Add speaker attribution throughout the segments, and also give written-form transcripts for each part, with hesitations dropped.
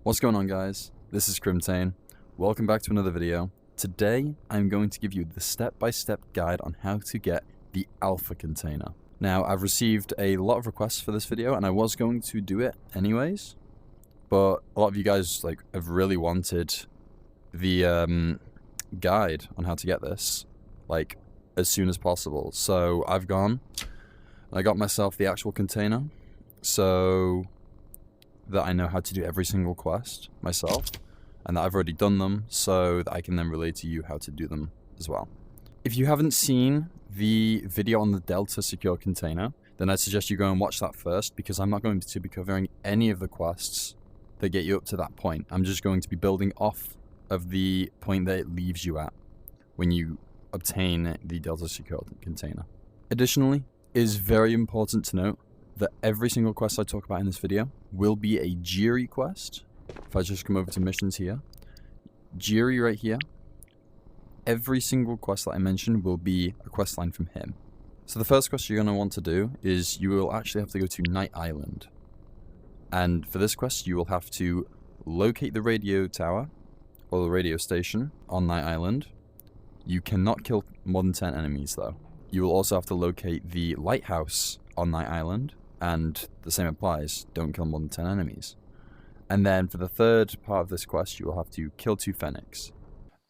Speaker 1: What's going on, guys? This is Crimtane. Welcome back to another video. Today, I'm going to give you the step-by-step guide on how to get the alpha container. Now, I've received a lot of requests for this video, and I was going to do it anyways, but a lot of you guys have really wanted the guide on how to get this as soon as possible. So I've gone and I got myself the actual container so that I know how to do every single quest myself, and that I've already done them so that I can then relay to you how to do them as well. If you haven't seen the video on the Delta secure container, then I'd suggest you go and watch that first, because I'm not going to be covering any of the quests that get you up to that point. I'm just going to be building off of the point that it leaves you at when you obtain the Delta secure container. Additionally, it is very important to note that every single quest I talk about in this video will be a Jiri quest. If I just come over to missions here, Jiri right here, every single quest that I mentioned will be a quest line from him. So the first quest you're going to want to do is you will actually have to go to Night Island. And for this quest, you will have to locate the radio tower or the radio station on Night Island. You cannot kill more than 10 enemies though. You will also have to locate the lighthouse on Night Island, and the same applies, don't kill more than 10 enemies. And then for the third part of this quest, you will have to kill 2 Phoenix.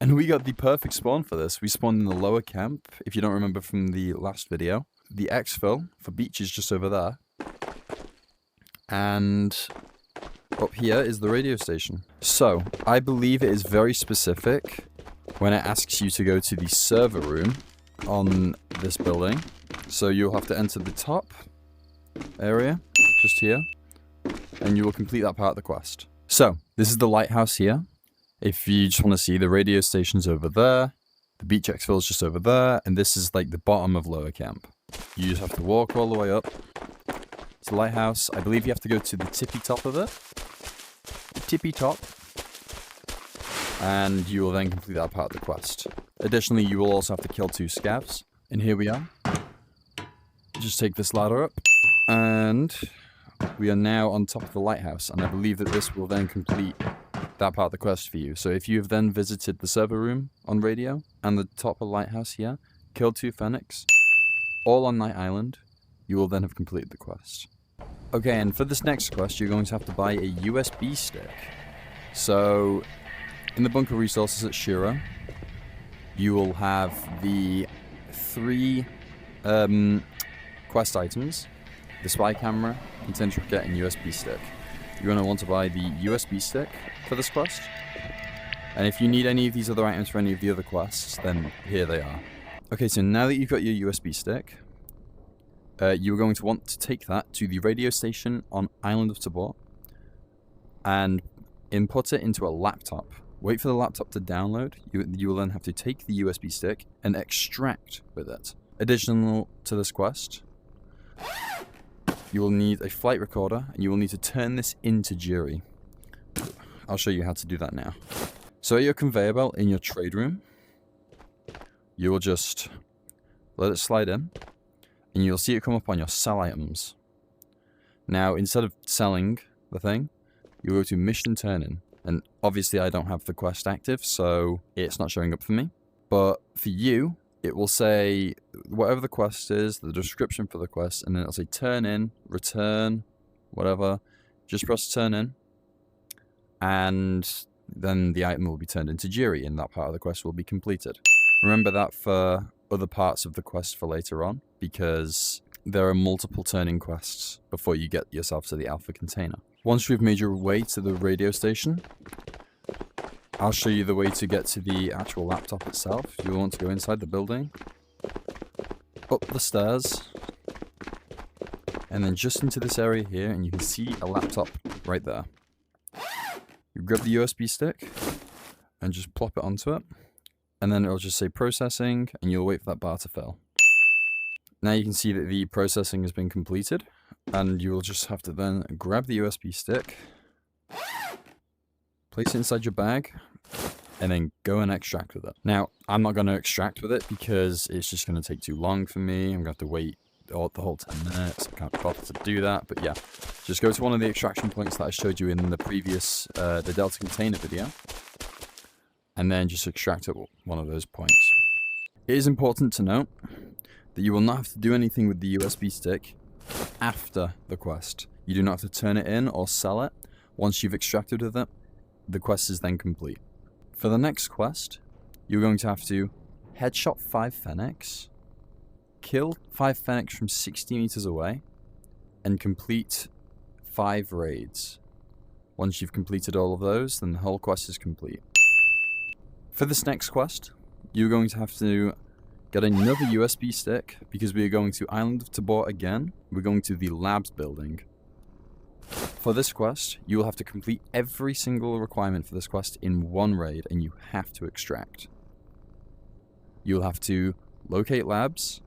Speaker 1: And we got the perfect spawn for this. We spawned in the lower camp, if you don't remember from the last video. The exfil for beach is just over there. And up here is the radio station. So, I believe it is very specific when it asks you to go to the server room on this building. So you'll have to enter the top area, just here, and you will complete that part of the quest. So, this is the lighthouse here. If you just want to see, the radio station's over there, the beach exfil is just over there, and this is the bottom of lower camp. You just have to walk all the way up to the lighthouse. I believe you have to go to the tippy top of it. The tippy top. And you will then complete that part of the quest. Additionally, you will also have to kill 2 scavs. And here we are. Just take this ladder up. And we are now on top of the lighthouse. And I believe that this will then complete that part of the quest for you. So if you have then visited the server room on radio and the top of the lighthouse here, killed 2 Phoenix, all on Night Island, you will then have completed the quest. Okay, and for this next quest, you're going to have to buy a USB stick. So in the bunker resources at Shiro, you will have the 3 quest items: the spy camera, container rocket, and USB stick. You're going to want to buy the USB stick for this quest. And if you need any of these other items for any of the other quests, then here they are. Okay, so now that you've got your USB stick, you're going to want to take that to the radio station on Island of Tabor and input it into a laptop. Wait for the laptop to download. You will then have to take the USB stick and extract with it. Additional to this quest, you will need a flight recorder, and you will need to turn this into Jiri. I'll show you how to do that now. So at your conveyor belt in your trade room, you will just let it slide in, and you'll see it come up on your sell items. Now, instead of selling the thing, you go to mission turn-in. And obviously I don't have the quest active, so it's not showing up for me. But for you, it will say whatever the quest is, the description for the quest, and then it'll say turn in, return, whatever. Just press turn in, and then the item will be turned into Jiri, and that part of the quest will be completed. Remember that for other parts of the quest for later on, because there are multiple turn-in quests before you get yourself to the alpha container. Once you've made your way to the radio station, I'll show you the way to get to the actual laptop itself. You'll want to go inside the building, up the stairs, and then just into this area here, and you can see a laptop right there. You grab the USB stick and just plop it onto it, and then it'll just say processing, and you'll wait for that bar to fill. Now you can see that the processing has been completed, and you will just have to then grab the USB stick, place it inside your bag, and then go and extract with it. Now, I'm not going to extract with it because it's just going to take too long for me. I'm going to have to wait the whole 10 minutes. I can't bother to do that, but yeah. Just go to one of the extraction points that I showed you in the previous, the Delta container video. And then just extract at one of those points. It is important to note that you will not have to do anything with the USB stick after the quest. You do not have to turn it in or sell it. Once you've extracted with it, the quest is then complete. For the next quest, you're going to have to headshot 5 Fennecs, kill 5 Fennecs from 60 meters away, and complete 5 raids. Once you've completed all of those, then the whole quest is complete. For this next quest, you're going to have to get another USB stick, because we are going to Island of Tabor again. We're going to the labs building. For this quest, you will have to complete every single requirement for this quest in one raid, and you have to extract. You'll have to locate labs,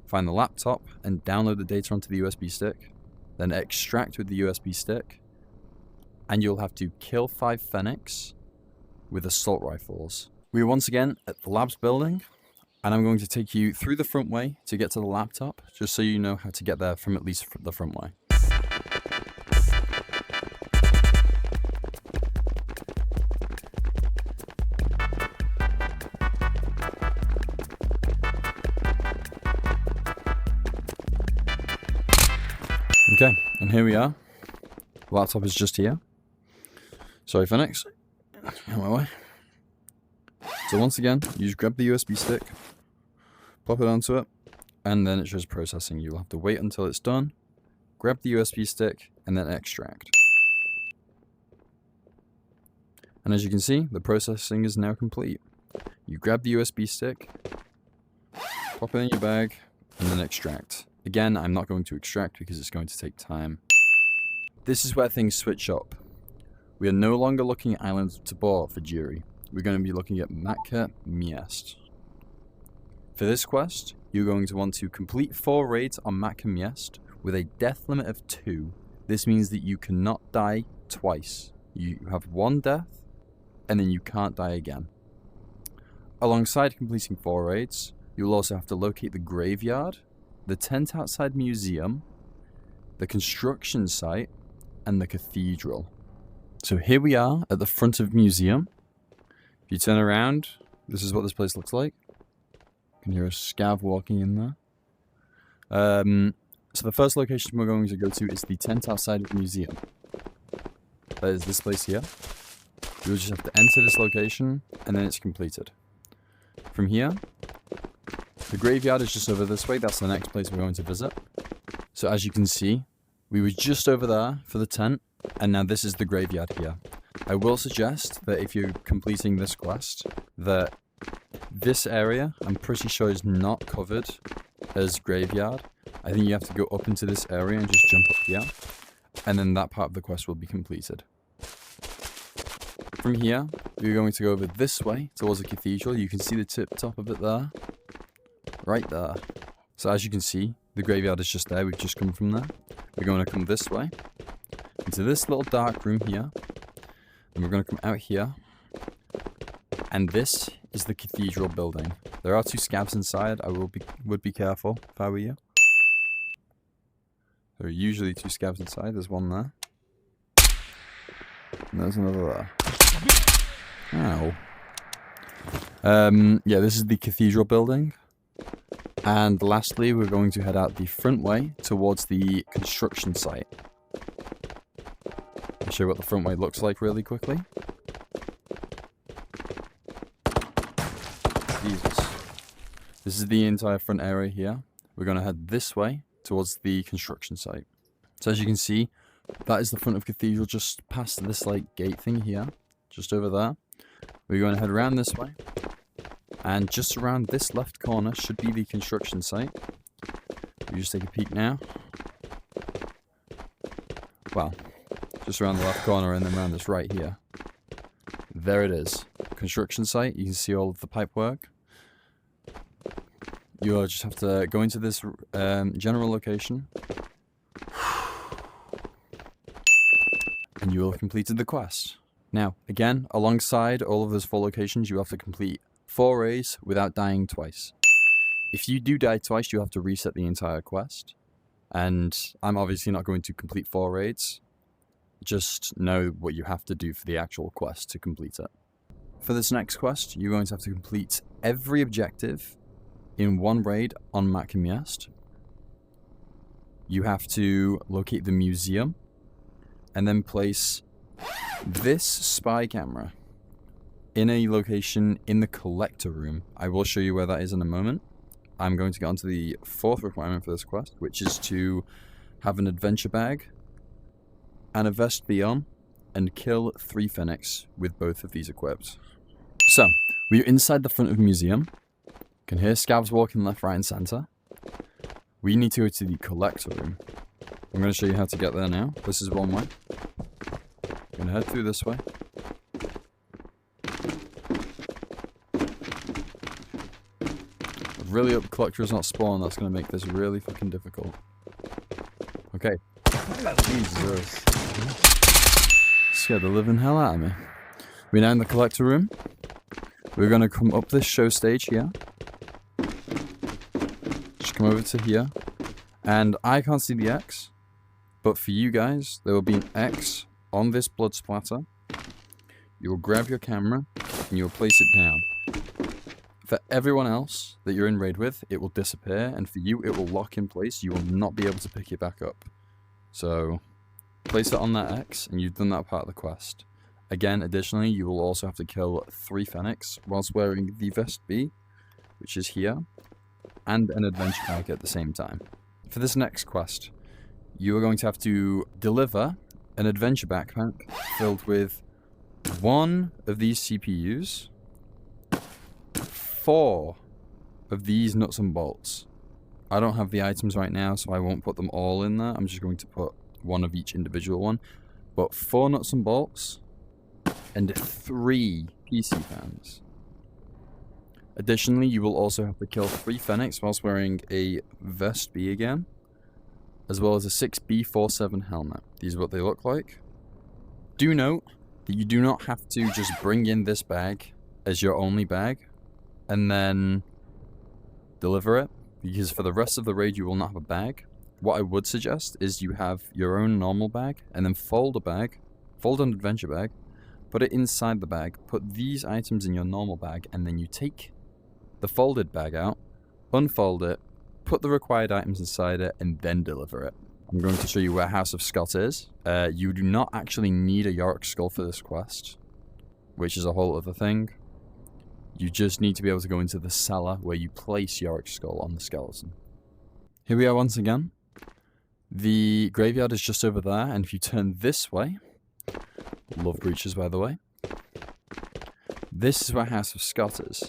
Speaker 1: find the laptop, and download the data onto the USB stick, then extract with the USB stick, and you'll have to kill 5 Fennecs with assault rifles. We are once again at the labs building, and I'm going to take you through the front way to get to the laptop, just so you know how to get there from at least the front way. Okay, and here we are. The laptop is just here. Sorry, Fennecs. On my way. So once again, you just grab the USB stick, plop it onto it, and then it's just processing. You'll have to wait until it's done, grab the USB stick, and then extract. And as you can see, the processing is now complete. You grab the USB stick, pop it in your bag, and then extract. Again, I'm not going to extract because it's going to take time. This is where things switch up. We are no longer looking at Island of Tabor for Jiri. We're going to be looking at Matka Miest. For this quest, you're going to want to complete 4 raids on Matka Miest with a death limit of 2. This means that you cannot die twice. You have 1 death, and then you can't die again. Alongside completing 4 raids, you'll also have to locate the graveyard, the tent outside museum, the construction site, and the cathedral. So here we are at the front of museum. If you turn around, this is what this place looks like. You can hear a scav walking in there. So the first location we're going to go to is the tent outside of the museum. That is this place here. You'll just have to enter this location, and then it's completed. From here, the graveyard is just over this way. That's the next place we're going to visit. So as you can see, we were just over there for the tent, and now this is the graveyard here. I will suggest that if you're completing this quest, that this area, I'm pretty sure, is not covered as graveyard. I think you have to go up into this area and just jump up here, and then that part of the quest will be completed. From here, we're going to go over this way towards the cathedral. You can see the tip top of it there. Right there. So as you can see, the graveyard is just there. We've just come from there. We're going to come this way into this little dark room here, and we're going to come out here, and this is the cathedral building. There are 2 scavs inside. I would be careful if I were you. There are usually 2 scavs inside. There's one there, and there's another there. Ow. Yeah, this is the cathedral building. And lastly, we're going to head out the front way towards the construction site. I'll show you what the front way looks like really quickly. Jesus. This is the entire front area here. We're going to head this way towards the construction site. So as you can see, that is the front of Cathedral, just past this like gate thing here, just over there. We're going to head around this way. And just around this left corner should be the construction site. We just take a peek now. Well, just around the left corner and then around this right here. There it is. Construction site. You can see all of the pipe work. You'll just have to go into this general location. And you will have completed the quest. Now, again, alongside all of those 4 locations, you have to complete 4 raids without dying twice. If you do die twice, you have to reset the entire quest. And I'm obviously not going to complete 4 raids. Just know what you have to do for the actual quest to complete it. For this next quest, you're going to have to complete every objective in 1 raid on Miest. You have to locate the museum and then place this spy camera in a location in the collector room. I will show you where that is in a moment. I'm going to get onto the 4th requirement for this quest, which is to have an adventure bag and a vest be on and kill 3 Phoenix with both of these equipped. So, we're inside the front of the museum. You can hear scavs walking left, right, and center. We need to go to the collector room. I'm going to show you how to get there now. This is one way. We're going to head through this way. I really hope the collector is not spawned. That's going to make this really fucking difficult. Okay. Jesus. Scared the living hell out of me. We're now in the collector room. We're going to come up this show stage here. Just come over to here. And I can't see the X. But for you guys, there will be an X on this blood splatter. You will grab your camera and you will place it down. For everyone else that you're in raid with, it will disappear. And for you, it will lock in place. You will not be able to pick it back up. So, place it on that X and you've done that part of the quest. Again, additionally, you will also have to kill 3 Phoenix whilst wearing the vest B, which is here, and an adventure bag at the same time. For this next quest, you are going to have to deliver an adventure backpack filled with 1 of these CPUs, 4 of these nuts and bolts. I don't have the items right now, so I won't put them all in there. I'm just going to put 1 of each individual one. But 4 nuts and bolts, and 3 PC fans. Additionally, you will also have to kill 3 Phoenix whilst wearing a vest B again, as well as a 6B47 helmet. These are what they look like. Do note that you do not have to just bring in this bag as your only bag and then deliver it, because for the rest of the raid you will not have a bag. What I would suggest is you have your own normal bag and then fold an adventure bag, put it inside the bag, put these items in your normal bag, and then you take the folded bag out, unfold it, put the required items inside it, and then deliver it. I'm going to show you where House of Scott is. You do not actually need a Yorick skull for this quest, which is a whole other thing. You just need to be able to go into the cellar where you place Yorick skull on the skeleton. Here we are once again. The graveyard is just over there, and if you turn this way, love breaches by the way, this is where House of Scott is.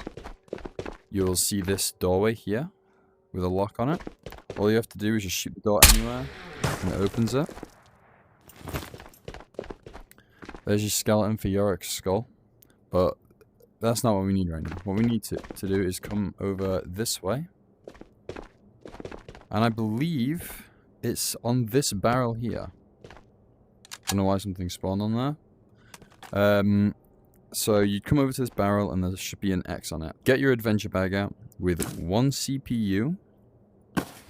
Speaker 1: You'll see this doorway here with a lock on it. All you have to do is just shoot the door anywhere and it opens it. There's your skeleton for Yorick's skull, but that's not what we need right now. What we need to do is come over this way, and I believe it's on this barrel here. Don't know why something spawned on there. So you'd come over to this barrel and there should be an X on it. Get your adventure bag out with 1 CPU,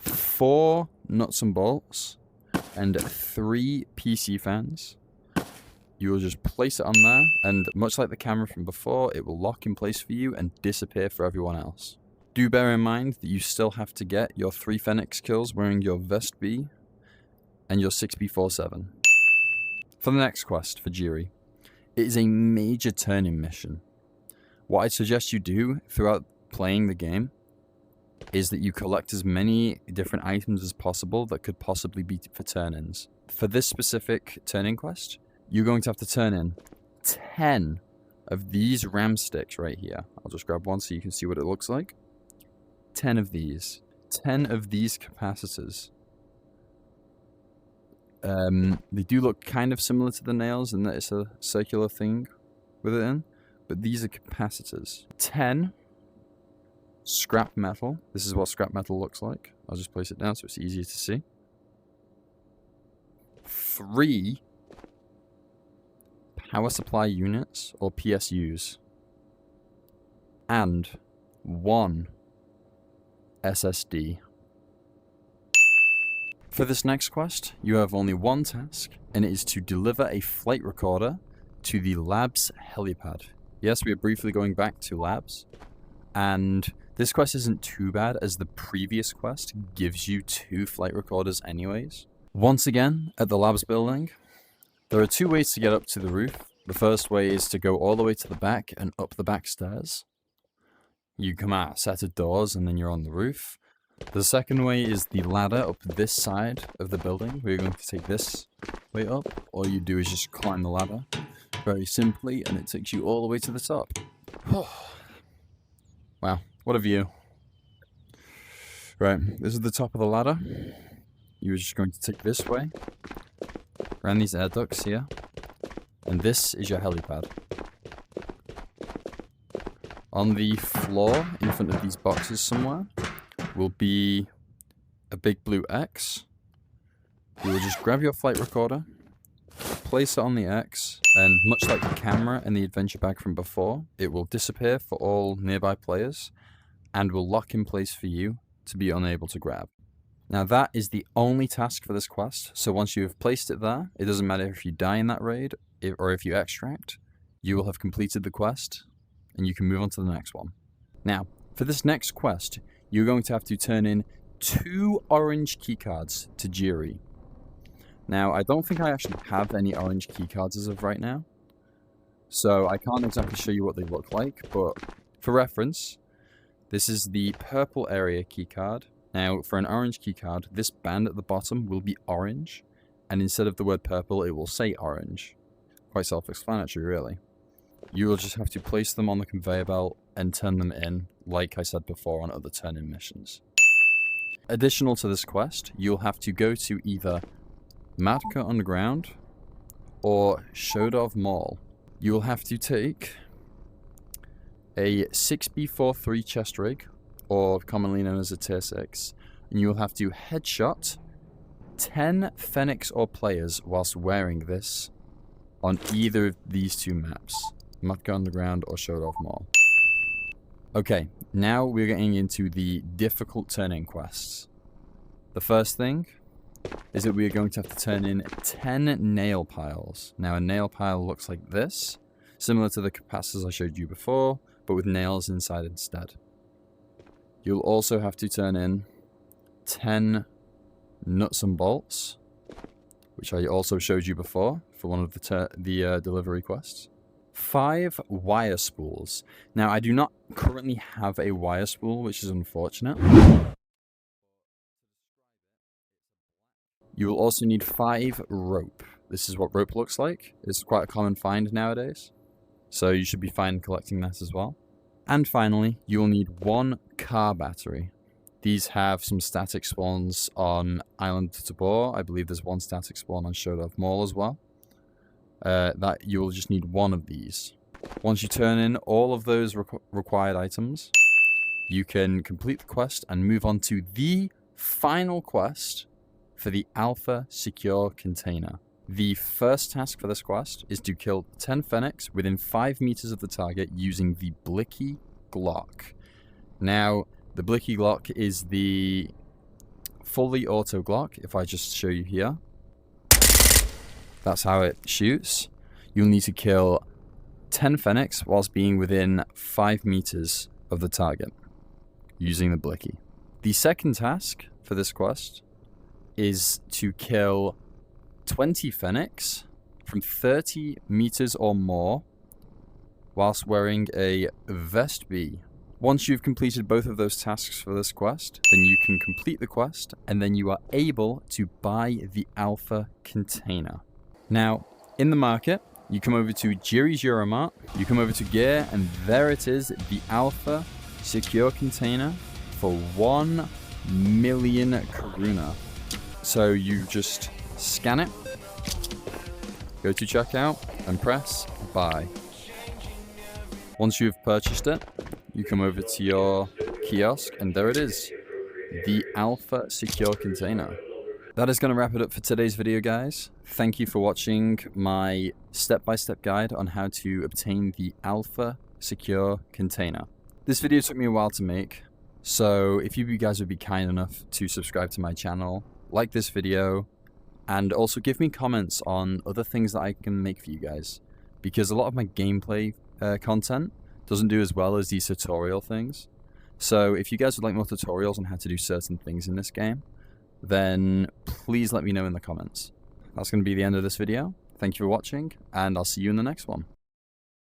Speaker 1: 4 nuts and bolts, and 3 PC fans. You will just place it on there, and much like the camera from before, it will lock in place for you and disappear for everyone else. Do bear in mind that you still have to get your 3 Phoenix kills wearing your vest B and your 6B47. For the next quest, for Jiri, it is a major turn-in mission. What I suggest you do throughout playing the game is that you collect as many different items as possible that could possibly be for turn-ins. For this specific turn-in quest, you're going to have to turn in 10 of these ram sticks right here. I'll just grab one so you can see what it looks like. 10 of these. 10 of these capacitors. They do look kind of similar to the nails in that it's a circular thing with it in, but these are capacitors. 10 scrap metal. This is what scrap metal looks like. I'll just place it down so it's easier to see. 3 power supply units, or PSUs. And 1 SSD. For this next quest, you have only one task, and it is to deliver a flight recorder to the lab's helipad. Yes, we are briefly going back to labs, and this quest isn't too bad as the previous quest gives you 2 flight recorders anyways. Once again, at the labs building, there are 2 ways to get up to the roof. The first way is to go all the way to the back and up the back stairs. You come out a set of doors and then you're on the roof. The second way is the ladder up this side of the building. We're going to take this way up. All you do is just climb the ladder very simply and it takes you all the way to the top. Wow, what a view. Right, this is the top of the ladder. You're just going to take this way, around these air ducts here, and this is your helipad. On the floor, in front of these boxes somewhere, will be a big blue X. You will just grab your flight recorder, place it on the X, and much like the camera and the adventure bag from before, it will disappear for all nearby players, and will lock in place for you to be unable to grab. Now that is the only task for this quest, so once you have placed it there, it doesn't matter if you die in that raid, or if you extract, you will have completed the quest, and you can move on to the next one. Now, for this next quest, you're going to have to turn in 2 orange keycards to Jiri. Now, I don't think I actually have any orange keycards as of right now, so I can't exactly show you what they look like, but for reference, this is the purple area keycard. Now, for an orange keycard, this band at the bottom will be orange, and instead of the word purple, it will say orange. Quite self-explanatory, really. You will just have to place them on the conveyor belt and turn them in, like I said before on other turn-in missions. Additional to this quest, you'll have to go to either Matka Underground or Shodov Mall. You will have to take a 6B43 chest rig, or commonly known as a tier 6, and you'll have to headshot 10 Phoenix or players whilst wearing this on either of these 2 maps, Matka Underground or Shodov Mall. Okay, now we're getting into the difficult turn-in quests. The first thing is that we are going to have to turn in 10 nail piles. Now a nail pile looks like this, similar to the capacitors I showed you before, but with nails inside instead. You'll also have to turn in 10 nuts and bolts, which I also showed you before for one of the delivery quests. 5 wire spools. Now, I do not currently have a wire spool, which is unfortunate. You will also need 5 rope. This is what rope looks like. It's quite a common find nowadays, so you should be fine collecting that as well. And finally, you will need 1 car battery. These have some static spawns on Island Tabor. I believe there's 1 static spawn on Shodov Mall as well. That you will just need 1 of these. Once you turn in all of those required items, you can complete the quest and move on to the final quest for the Alpha Secure Container. The first task for this quest is to kill 10 Phoenix within 5 meters of the target using the Blicky Glock. Now, the Blicky Glock is the fully auto Glock. If I just show you here, that's how it shoots. You'll need to kill 10 Phoenix whilst being within 5 meters of the target using the Blicky. The second task for this quest is to kill 20 Phoenix from 30 meters or more whilst wearing a Vest B. Once you've completed both of those tasks for this quest, then you can complete the quest and then you are able to buy the Alpha Container. Now, in the market, you come over to Jiri's Euromart, you come over to gear, and there it is, the Alpha Secure Container for 1 million Karuna. So you just scan it, go to checkout, and press buy. Once you've purchased it, you come over to your kiosk, and there it is, the Alpha Secure Container. That is going to wrap it up for today's video, guys. Thank you for watching my step-by-step guide on how to obtain the Alpha Secure Container. This video took me a while to make, So if you guys would be kind enough to subscribe to my channel, like this video, and also give me comments on other things that I can make for you guys, because a lot of my gameplay content doesn't do as well as these tutorial things. So if you guys would like more tutorials on how to do certain things in this game, then please let me know in the comments. That's going to be the end of this video. Thank you for watching, and I'll see you in the next one.